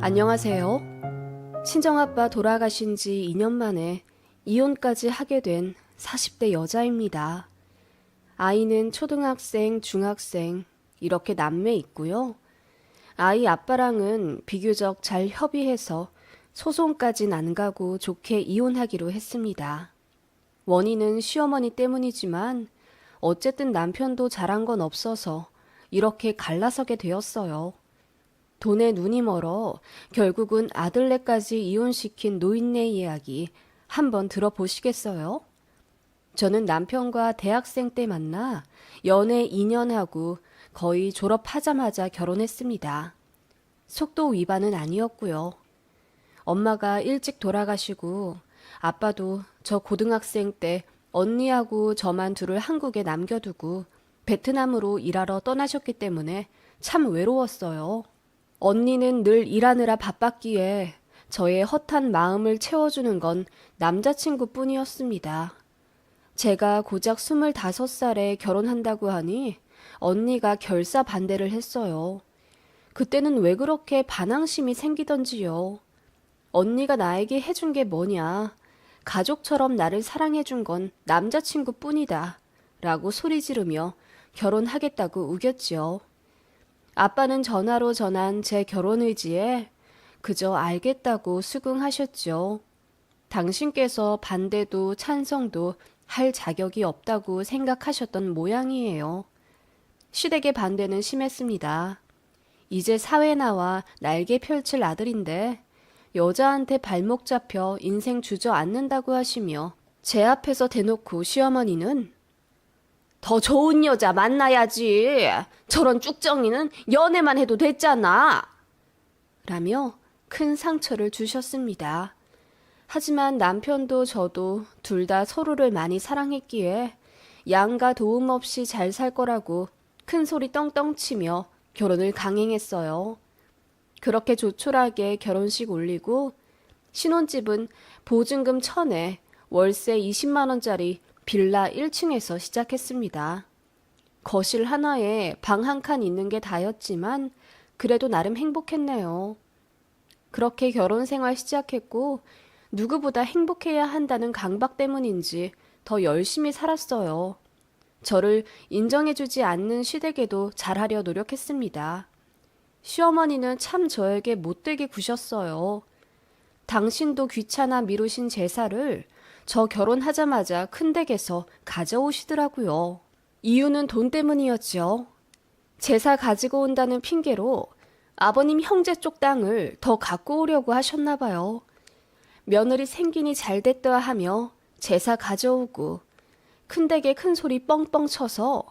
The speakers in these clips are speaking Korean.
안녕하세요. 친정아빠 돌아가신 지 2년 만에 이혼까지 하게 된 40대 여자입니다. 아이는 초등학생, 중학생 이렇게 남매 있고요. 아이 아빠랑은 비교적 잘 협의해서 소송까진 안 가고 좋게 이혼하기로 했습니다. 원인은 시어머니 때문이지만 어쨌든 남편도 잘한 건 없어서 이렇게 갈라서게 되었어요. 돈에 눈이 멀어 결국은 아들네까지 이혼시킨 노인네 이야기 한번 들어보시겠어요? 저는 남편과 대학생 때 만나 연애 2년 하고 거의 졸업하자마자 결혼했습니다. 속도 위반은 아니었고요. 엄마가 일찍 돌아가시고 아빠도 저 고등학생 때 언니하고 저만 둘을 한국에 남겨두고 베트남으로 일하러 떠나셨기 때문에 참 외로웠어요. 언니는 늘 일하느라 바빴기에 저의 허탄 마음을 채워주는 건 남자친구뿐이었습니다. 제가 고작 25살에 결혼한다고 하니 언니가 결사 반대를 했어요. 그때는 왜 그렇게 반항심이 생기던지요. 언니가 나에게 해준 게 뭐냐. 가족처럼 나를 사랑해준 건 남자친구뿐이다. 라고 소리 지르며 결혼하겠다고 우겼지요. 아빠는 전화로 전한 제 결혼 의지에 그저 알겠다고 수긍하셨죠. 당신께서 반대도 찬성도 할 자격이 없다고 생각하셨던 모양이에요. 시댁의 반대는 심했습니다. 이제 사회 나와 날개 펼칠 아들인데 여자한테 발목 잡혀 인생 주저앉는다고 하시며 제 앞에서 대놓고 시어머니는 더 좋은 여자 만나야지. 저런 쭉정이는 연애만 해도 됐잖아. 라며 큰 상처를 주셨습니다. 하지만 남편도 저도 둘 다 서로를 많이 사랑했기에 양가 도움 없이 잘 살 거라고 큰 소리 떵떵 치며 결혼을 강행했어요. 그렇게 조촐하게 결혼식 올리고 신혼집은 보증금 1,000에 월세 20만 원짜리 빌라 1층에서 시작했습니다. 거실 하나에 방 한 칸 있는 게 다였지만 그래도 나름 행복했네요. 그렇게 결혼 생활 시작했고 누구보다 행복해야 한다는 강박 때문인지 더 열심히 살았어요. 저를 인정해주지 않는 시댁에도 잘하려 노력했습니다. 시어머니는 참 저에게 못되게 구셨어요. 당신도 귀찮아 미루신 제사를 저 결혼하자마자 큰 댁에서 가져오시더라고요. 이유는 돈 때문이었죠. 제사 가지고 온다는 핑계로 아버님 형제 쪽 땅을 더 갖고 오려고 하셨나 봐요. 며느리 생긴이 잘됐다 하며 제사 가져오고 큰댁에 큰 소리 뻥뻥 쳐서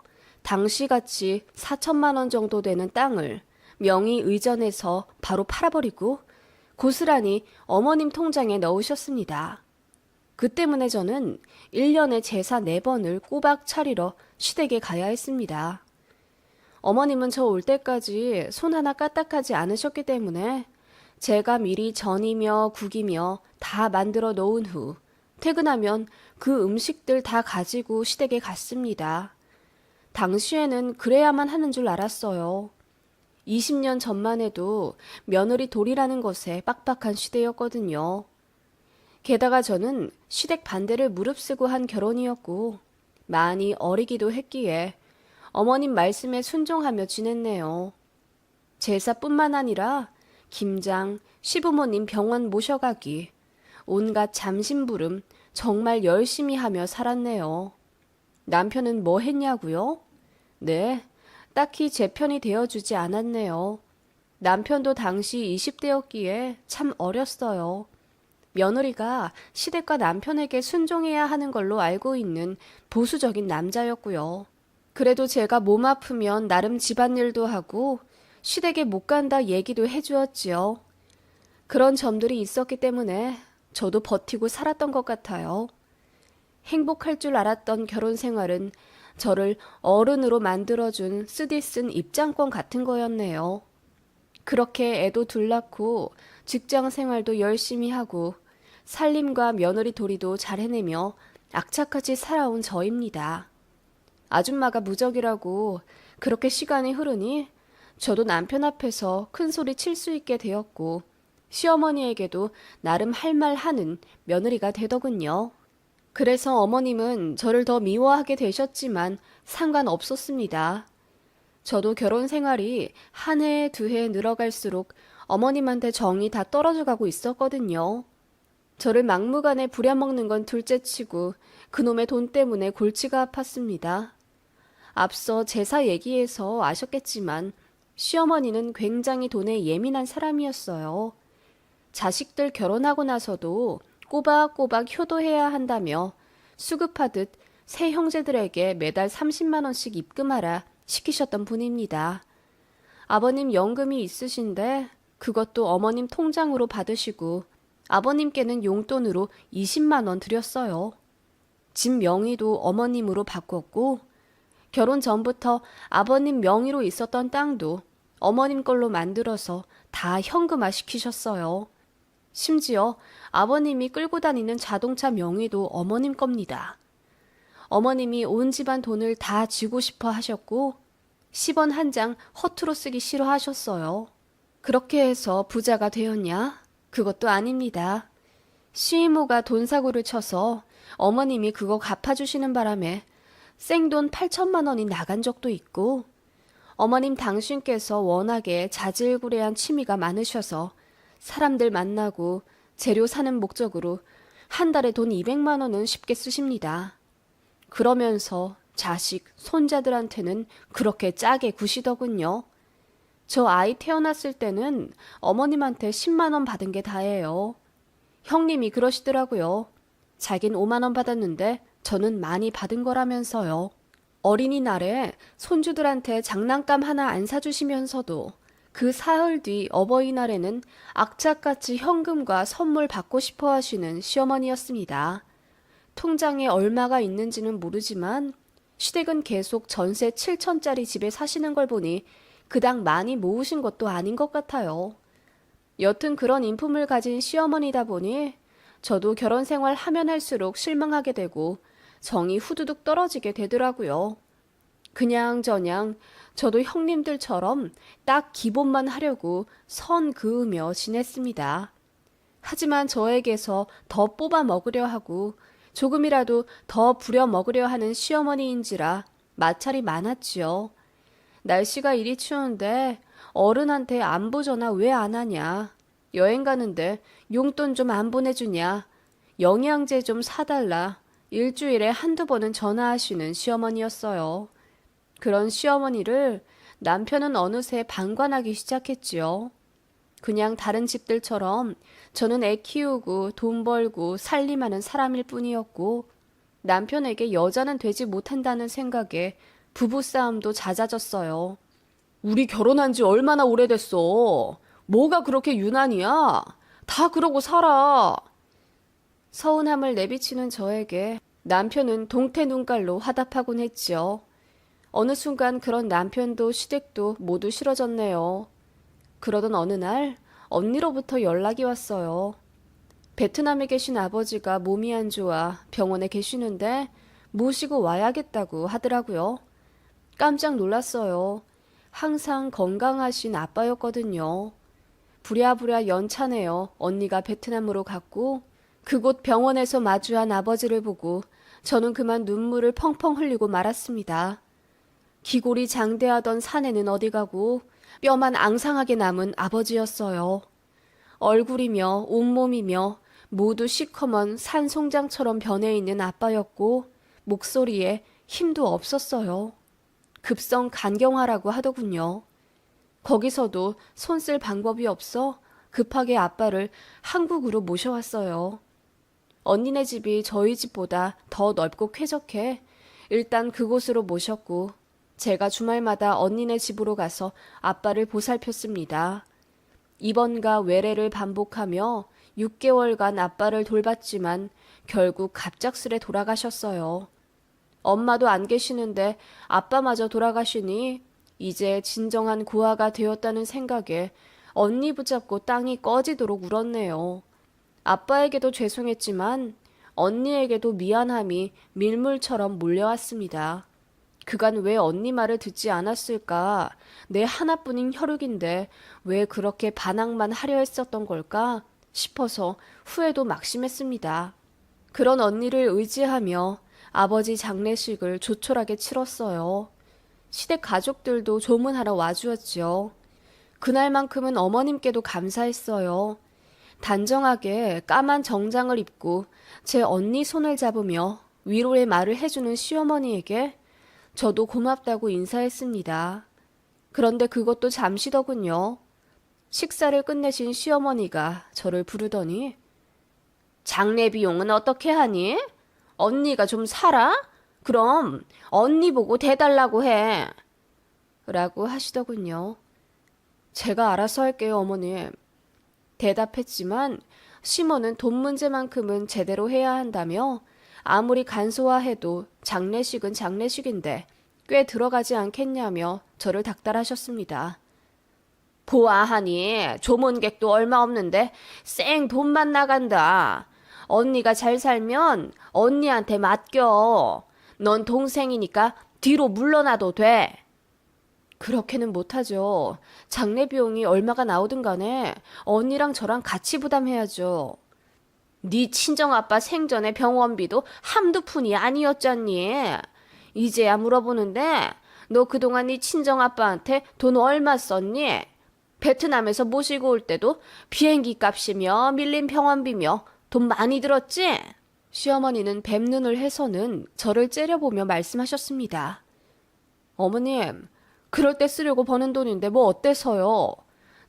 당시같이 4천만 원 정도 되는 땅을 명의 의전해서 바로 팔아버리고 고스란히 어머님 통장에 넣으셨습니다. 그 때문에 저는 1년에 제사 4번을 꼬박 차리러 시댁에 가야 했습니다. 어머님은 저 올 때까지 손 하나 까딱하지 않으셨기 때문에 제가 미리 전이며 국이며 다 만들어 놓은 후 퇴근하면 그 음식들 다 가지고 시댁에 갔습니다. 당시에는 그래야만 하는 줄 알았어요. 20년 전만 해도 며느리 돌이라는 것에 빡빡한 시대였거든요. 게다가 저는 시댁 반대를 무릅쓰고 한 결혼이었고 많이 어리기도 했기에 어머님 말씀에 순종하며 지냈네요. 제사뿐만 아니라 김장, 시부모님 병원 모셔가기, 온갖 잠심부름 정말 열심히 하며 살았네요. 남편은 뭐 했냐고요? 네, 딱히 제 편이 되어주지 않았네요. 남편도 당시 20대였기에 참 어렸어요. 며느리가 시댁과 남편에게 순종해야 하는 걸로 알고 있는 보수적인 남자였고요. 그래도 제가 몸 아프면 나름 집안일도 하고 시댁에 못 간다 얘기도 해주었지요. 그런 점들이 있었기 때문에 저도 버티고 살았던 것 같아요. 행복할 줄 알았던 결혼 생활은 저를 어른으로 만들어준 쓰디쓴 입장권 같은 거였네요. 그렇게 애도 둘 낳고 직장 생활도 열심히 하고 살림과 며느리 도리도 잘 해내며 악착같이 살아온 저입니다. 아줌마가 무적이라고 그렇게 시간이 흐르니 저도 남편 앞에서 큰 소리 칠 수 있게 되었고 시어머니에게도 나름 할 말 하는 며느리가 되더군요. 그래서 어머님은 저를 더 미워하게 되셨지만 상관없었습니다. 저도 결혼 생활이 한 해, 두 해 늘어갈수록 어머님한테 정이 다 떨어져 가고 있었거든요. 저를 막무가내 부려먹는 건 둘째치고 그놈의 돈 때문에 골치가 아팠습니다. 앞서 제사 얘기에서 아셨겠지만 시어머니는 굉장히 돈에 예민한 사람이었어요. 자식들 결혼하고 나서도 꼬박꼬박 효도해야 한다며 수급하듯 새 형제들에게 매달 30만 원씩 입금하라 시키셨던 분입니다. 아버님 연금이 있으신데 그것도 어머님 통장으로 받으시고 아버님께는 용돈으로 20만 원 드렸어요. 집 명의도 어머님으로 바꿨고 결혼 전부터 아버님 명의로 있었던 땅도 어머님 걸로 만들어서 다 현금화 시키셨어요. 심지어 아버님이 끌고 다니는 자동차 명의도 어머님 겁니다. 어머님이 온 집안 돈을 다 쥐고 싶어 하셨고 10원 한 장 허투루 쓰기 싫어하셨어요. 그렇게 해서 부자가 되었냐? 그것도 아닙니다. 시이모가 돈사고를 쳐서 어머님이 그거 갚아주시는 바람에 생돈 8천만 원이 나간 적도 있고 어머님 당신께서 워낙에 자질구레한 취미가 많으셔서 사람들 만나고 재료 사는 목적으로 한 달에 돈 200만 원은 쉽게 쓰십니다. 그러면서 자식, 손자들한테는 그렇게 짜게 구시더군요. 저 아이 태어났을 때는 어머님한테 10만 원 받은 게 다예요. 형님이 그러시더라고요. 자긴 5만 원 받았는데 저는 많이 받은 거라면서요. 어린이날에 손주들한테 장난감 하나 안 사주시면서도 그 사흘 뒤 어버이날에는 악착같이 현금과 선물 받고 싶어 하시는 시어머니였습니다. 통장에 얼마가 있는지는 모르지만 시댁은 계속 전세 7천짜리 집에 사시는 걸 보니 그닥 많이 모으신 것도 아닌 것 같아요. 여튼 그런 인품을 가진 시어머니다 보니 저도 결혼 생활 하면 할수록 실망하게 되고 정이 후두둑 떨어지게 되더라고요. 그냥저냥 저도 형님들처럼 딱 기본만 하려고 선 그으며 지냈습니다. 하지만 저에게서 더 뽑아 먹으려 하고 조금이라도 더 부려 먹으려 하는 시어머니인지라 마찰이 많았지요. 날씨가 이리 추운데 어른한테 안부 전화 왜 안 하냐? 여행 가는데 용돈 좀 안 보내주냐? 영양제 좀 사달라. 일주일에 한두 번은 전화하시는 시어머니였어요. 그런 시어머니를 남편은 어느새 방관하기 시작했지요. 그냥 다른 집들처럼 저는 애 키우고 돈 벌고 살림하는 사람일 뿐이었고 남편에게 여자는 되지 못한다는 생각에 부부싸움도 잦아졌어요. 우리 결혼한 지 얼마나 오래됐어. 뭐가 그렇게 유난이야? 다 그러고 살아. 서운함을 내비치는 저에게 남편은 동태 눈깔로 화답하곤 했지요. 어느 순간 그런 남편도 시댁도 모두 싫어졌네요. 그러던 어느 날 언니로부터 연락이 왔어요. 베트남에 계신 아버지가 몸이 안 좋아 병원에 계시는데 모시고 와야겠다고 하더라고요. 깜짝 놀랐어요. 항상 건강하신 아빠였거든요. 부랴부랴 연차내어 언니가 베트남으로 갔고 그곳 병원에서 마주한 아버지를 보고 저는 그만 눈물을 펑펑 흘리고 말았습니다. 기골이 장대하던 사내는 어디 가고 뼈만 앙상하게 남은 아버지였어요. 얼굴이며 온몸이며 모두 시커먼 산송장처럼 변해 있는 아빠였고 목소리에 힘도 없었어요. 급성 간경화라고 하더군요. 거기서도 손 쓸 방법이 없어 급하게 아빠를 한국으로 모셔왔어요. 언니네 집이 저희 집보다 더 넓고 쾌적해 일단 그곳으로 모셨고 제가 주말마다 언니네 집으로 가서 아빠를 보살폈습니다. 입원과 외래를 반복하며 6개월간 아빠를 돌봤지만 결국 갑작스레 돌아가셨어요. 엄마도 안 계시는데 아빠마저 돌아가시니 이제 진정한 고아가 되었다는 생각에 언니 붙잡고 땅이 꺼지도록 울었네요. 아빠에게도 죄송했지만 언니에게도 미안함이 밀물처럼 몰려왔습니다. 그간 왜 언니 말을 듣지 않았을까? 내 하나뿐인 혈육인데 왜 그렇게 반항만 하려 했었던 걸까? 싶어서 후회도 막심했습니다. 그런 언니를 의지하며 아버지 장례식을 조촐하게 치렀어요. 시댁 가족들도 조문하러 와주었지요. 그날만큼은 어머님께도 감사했어요. 단정하게 까만 정장을 입고 제 언니 손을 잡으며 위로의 말을 해주는 시어머니에게 저도 고맙다고 인사했습니다. 그런데 그것도 잠시더군요. 식사를 끝내신 시어머니가 저를 부르더니 장례 비용은 어떻게 하니? 언니가 좀 살아? 그럼 언니 보고 대달라고 해. 라고 하시더군요. 제가 알아서 할게요, 어머님. 대답했지만 시모는 돈 문제만큼은 제대로 해야 한다며 아무리 간소화해도 장례식은 장례식인데 꽤 들어가지 않겠냐며 저를 닥달하셨습니다. 보아하니 조문객도 얼마 없는데 쌩 돈만 나간다. 언니가 잘 살면 언니한테 맡겨. 넌 동생이니까 뒤로 물러나도 돼. 그렇게는 못하죠. 장례 비용이 얼마가 나오든 간에 언니랑 저랑 같이 부담해야죠. 네 친정아빠 생전에 병원비도 한두 푼이 아니었잖니. 이제야 물어보는데 너 그동안 네 친정아빠한테 돈 얼마 썼니? 베트남에서 모시고 올 때도 비행기 값이며 밀린 병원비며 돈 많이 들었지? 시어머니는 뱀눈을 해서는 저를 째려보며 말씀하셨습니다. 어머님, 그럴 때 쓰려고 버는 돈인데 뭐 어때서요?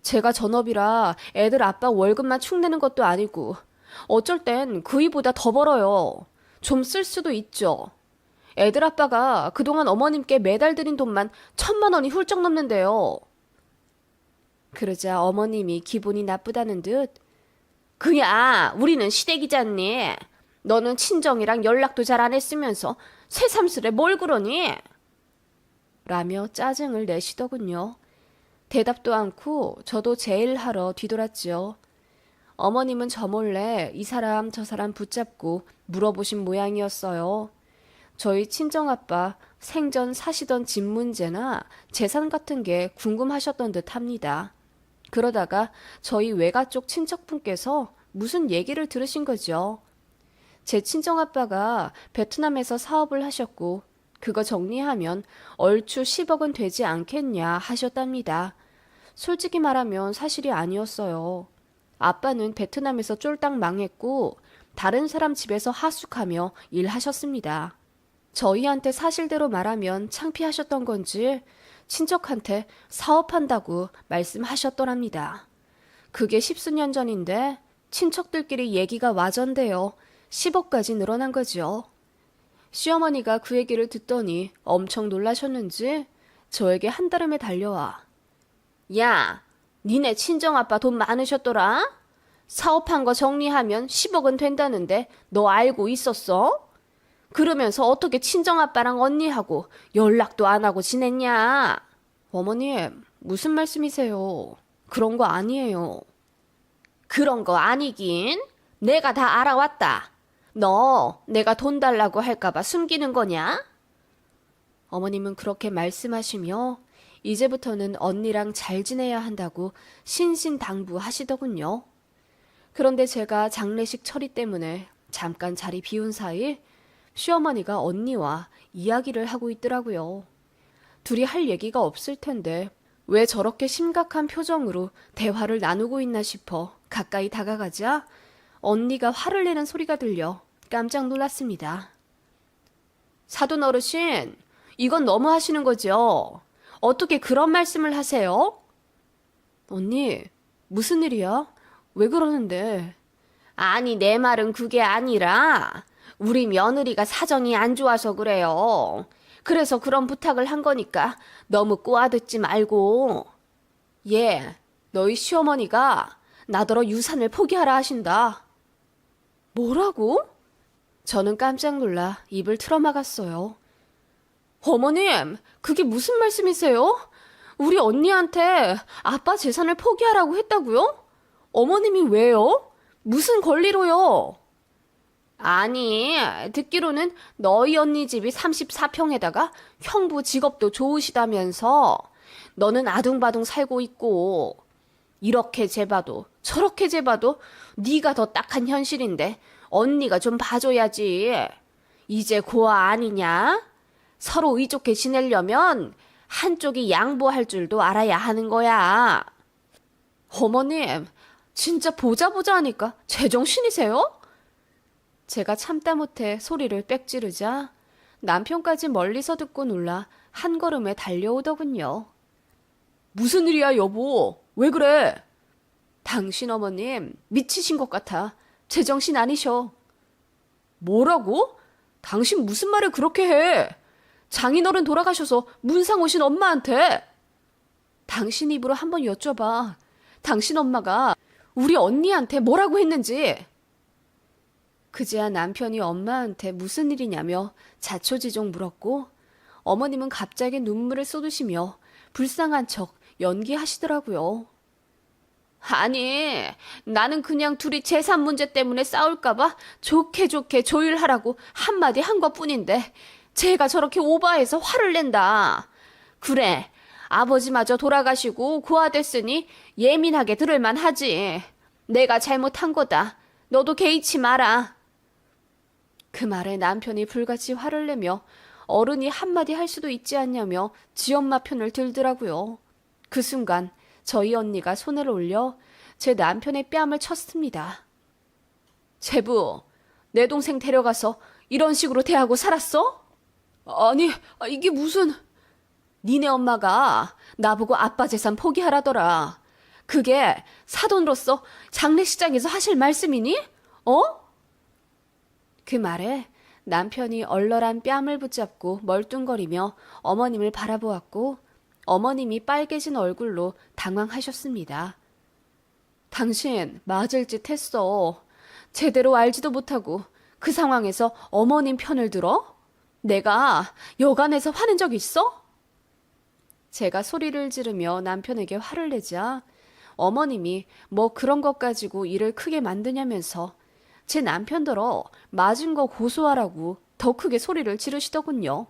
제가 전업이라 애들 아빠 월급만 축 내는 것도 아니고 어쩔 땐 그이보다 더 벌어요. 좀 쓸 수도 있죠. 애들 아빠가 그동안 어머님께 매달 드린 돈만 1,000만 원이 훌쩍 넘는데요. 그러자 어머님이 기분이 나쁘다는 듯 그야 우리는 시댁이잖니. 너는 친정이랑 연락도 잘 안 했으면서 새삼스레 뭘 그러니? 라며 짜증을 내시더군요. 대답도 않고 저도 제 일 하러 뒤돌았지요. 어머님은 저 몰래 이 사람 저 사람 붙잡고 물어보신 모양이었어요. 저희 친정아빠 생전 사시던 집 문제나 재산 같은 게 궁금하셨던 듯 합니다. 그러다가 저희 외가 쪽 친척분께서 무슨 얘기를 들으신 거죠. 제 친정아빠가 베트남에서 사업을 하셨고 그거 정리하면 얼추 10억은 되지 않겠냐 하셨답니다. 솔직히 말하면 사실이 아니었어요. 아빠는 베트남에서 쫄딱 망했고 다른 사람 집에서 하숙하며 일하셨습니다. 저희한테 사실대로 말하면 창피하셨던 건지 친척한테 사업한다고 말씀하셨더랍니다. 그게 10수년 전인데 친척들끼리 얘기가 와전되어 10억까지 늘어난 거죠. 시어머니가 그 얘기를 듣더니 엄청 놀라셨는지 저에게 한달음에 달려와 야, 니네 친정아빠 돈 많으셨더라? 사업한 거 정리하면 10억은 된다는데 너 알고 있었어? 그러면서 어떻게 친정아빠랑 언니하고 연락도 안 하고 지냈냐? 어머님, 무슨 말씀이세요? 그런 거 아니에요. 그런 거 아니긴. 내가 다 알아왔다. 너 내가 돈 달라고 할까봐 숨기는 거냐? 어머님은 그렇게 말씀하시며 이제부터는 언니랑 잘 지내야 한다고 신신당부하시더군요. 그런데 제가 장례식 처리 때문에 잠깐 자리 비운 사이 시어머니가 언니와 이야기를 하고 있더라고요. 둘이 할 얘기가 없을 텐데 왜 저렇게 심각한 표정으로 대화를 나누고 있나 싶어 가까이 다가가자 언니가 화를 내는 소리가 들려 깜짝 놀랐습니다. 사돈 어르신, 이건 너무 하시는 거죠? 어떻게 그런 말씀을 하세요? 언니, 무슨 일이야? 왜 그러는데? 아니, 내 말은 그게 아니라 우리 며느리가 사정이 안 좋아서 그래요. 그래서 그런 부탁을 한 거니까 너무 꼬아듣지 말고. 예, 너희 시어머니가 나더러 유산을 포기하라 하신다. 뭐라고? 저는 깜짝 놀라 입을 틀어막았어요. 어머님, 그게 무슨 말씀이세요? 우리 언니한테 아빠 재산을 포기하라고 했다고요? 어머님이 왜요? 무슨 권리로요? 아니, 듣기로는 너희 언니 집이 34평에다가 형부 직업도 좋으시다면서 너는 아둥바둥 살고 있고 이렇게 재봐도 저렇게 재봐도 네가 더 딱한 현실인데 언니가 좀 봐줘야지. 이제 고아 아니냐? 서로 의좋게 지내려면 한쪽이 양보할 줄도 알아야 하는 거야. 어머님, 진짜 보자 보자 하니까 제정신이세요? 제가 참다 못해 소리를 빽 지르자 남편까지 멀리서 듣고 놀라 한 걸음에 달려오더군요. 무슨 일이야, 여보? 왜 그래? 당신 어머님 미치신 것 같아. 제정신 아니셔. 뭐라고? 당신 무슨 말을 그렇게 해? 장인어른 돌아가셔서 문상 오신 엄마한테. 당신 입으로 한번 여쭤봐. 당신 엄마가 우리 언니한테 뭐라고 했는지. 그제야 남편이 엄마한테 무슨 일이냐며 자초지종 물었고 어머님은 갑자기 눈물을 쏟으시며 불쌍한 척 연기하시더라고요. 아니, 나는 그냥 둘이 재산 문제 때문에 싸울까봐 좋게 좋게 조율하라고 한마디 한 것뿐인데 쟤가 저렇게 오바해서 화를 낸다. 그래, 아버지마저 돌아가시고 고아됐으니 예민하게 들을만 하지. 내가 잘못한 거다. 너도 개의치 마라. 그 말에 남편이 불같이 화를 내며 어른이 한마디 할 수도 있지 않냐며 지엄마 편을 들더라고요. 그 순간 저희 언니가 손을 올려 제 남편의 뺨을 쳤습니다. 제부, 내 동생 데려가서 이런 식으로 대하고 살았어? 아니, 이게 무슨... 니네 엄마가 나보고 아빠 재산 포기하라더라. 그게 사돈으로서 장례식장에서 하실 말씀이니? 어? 그 말에 남편이 얼얼한 뺨을 붙잡고 멀뚱거리며 어머님을 바라보았고 어머님이 빨개진 얼굴로 당황하셨습니다. 당신 맞을 짓 했어. 제대로 알지도 못하고 그 상황에서 어머님 편을 들어? 내가 여간해서 화낸 적 있어? 제가 소리를 지르며 남편에게 화를 내자 어머님이 뭐 그런 것 가지고 일을 크게 만드냐면서 제 남편더러 맞은 거 고소하라고 더 크게 소리를 지르시더군요.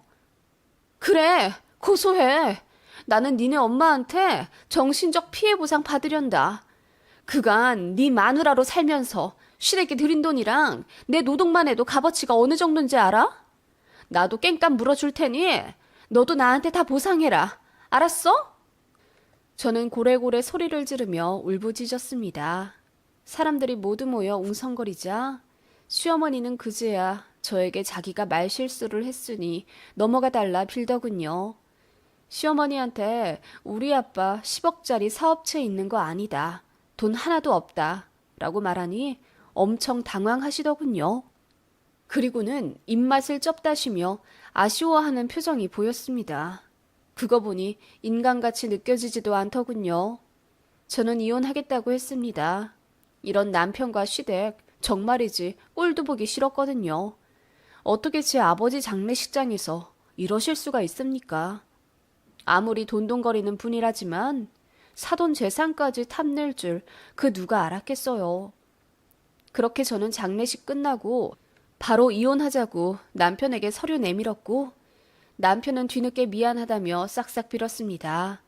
그래, 고소해. 나는 니네 엄마한테 정신적 피해 보상 받으련다. 그간 네 마누라로 살면서 시댁에 들인 돈이랑 내 노동만 해도 값어치가 어느 정도인지 알아? 나도 깽값 물어줄 테니 너도 나한테 다 보상해라. 알았어? 저는 고래고래 소리를 지르며 울부짖었습니다. 사람들이 모두 모여 웅성거리자 시어머니는 그제야 저에게 자기가 말실수를 했으니 넘어가 달라 빌더군요. 시어머니한테 우리 아빠 10억짜리 사업체 있는 거 아니다. 돈 하나도 없다. 라고 말하니 엄청 당황하시더군요. 그리고는 입맛을 쩝다시며 아쉬워하는 표정이 보였습니다. 그거 보니 인간같이 느껴지지도 않더군요. 저는 이혼하겠다고 했습니다. 이런 남편과 시댁 정말이지 꼴도 보기 싫었거든요. 어떻게 제 아버지 장례식장에서 이러실 수가 있습니까? 아무리 돈돈거리는 분이라지만 사돈 재산까지 탐낼 줄 그 누가 알았겠어요. 그렇게 저는 장례식 끝나고 바로 이혼하자고 남편에게 서류 내밀었고 남편은 뒤늦게 미안하다며 싹싹 빌었습니다.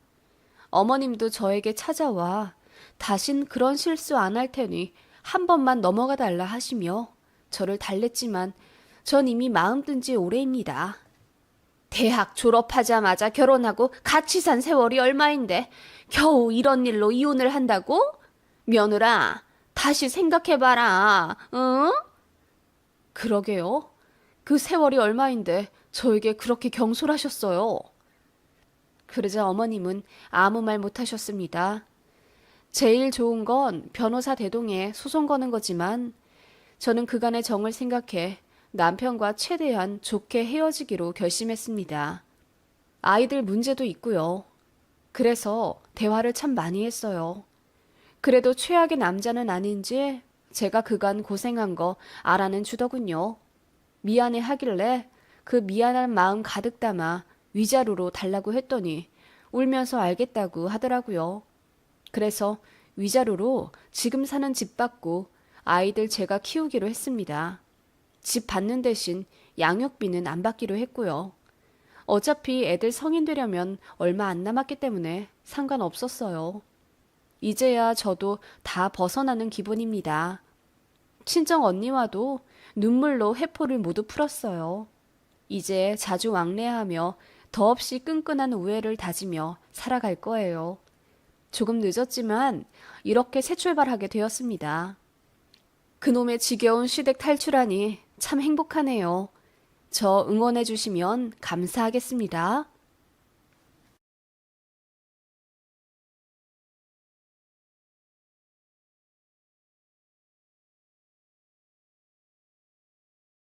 어머님도 저에게 찾아와 다신 그런 실수 안 할 테니 한 번만 넘어가 달라 하시며 저를 달랬지만 전 이미 마음 뜬 지 오래입니다. 대학 졸업하자마자 결혼하고 같이 산 세월이 얼마인데 겨우 이런 일로 이혼을 한다고? 며느라, 다시 생각해봐라, 응? 그러게요. 그 세월이 얼마인데 저에게 그렇게 경솔하셨어요. 그러자 어머님은 아무 말 못하셨습니다. 제일 좋은 건 변호사 대동에 소송 거는 거지만 저는 그간의 정을 생각해 남편과 최대한 좋게 헤어지기로 결심했습니다. 아이들 문제도 있고요. 그래서 대화를 참 많이 했어요. 그래도 최악의 남자는 아닌지 제가 그간 고생한 거 알아는 주더군요. 미안해 하길래 그 미안한 마음 가득 담아 위자료로 달라고 했더니 울면서 알겠다고 하더라고요. 그래서 위자료로 지금 사는 집 받고 아이들 제가 키우기로 했습니다. 집 받는 대신 양육비는 안 받기로 했고요. 어차피 애들 성인 되려면 얼마 안 남았기 때문에 상관없었어요. 이제야 저도 다 벗어나는 기분입니다. 친정 언니와도 눈물로 회포를 모두 풀었어요. 이제 자주 왕래하며 더없이 끈끈한 우애를 다지며 살아갈 거예요. 조금 늦었지만 이렇게 새 출발하게 되었습니다. 그놈의 지겨운 시댁 탈출하니 참 행복하네요. 저 응원해 주시면 감사하겠습니다.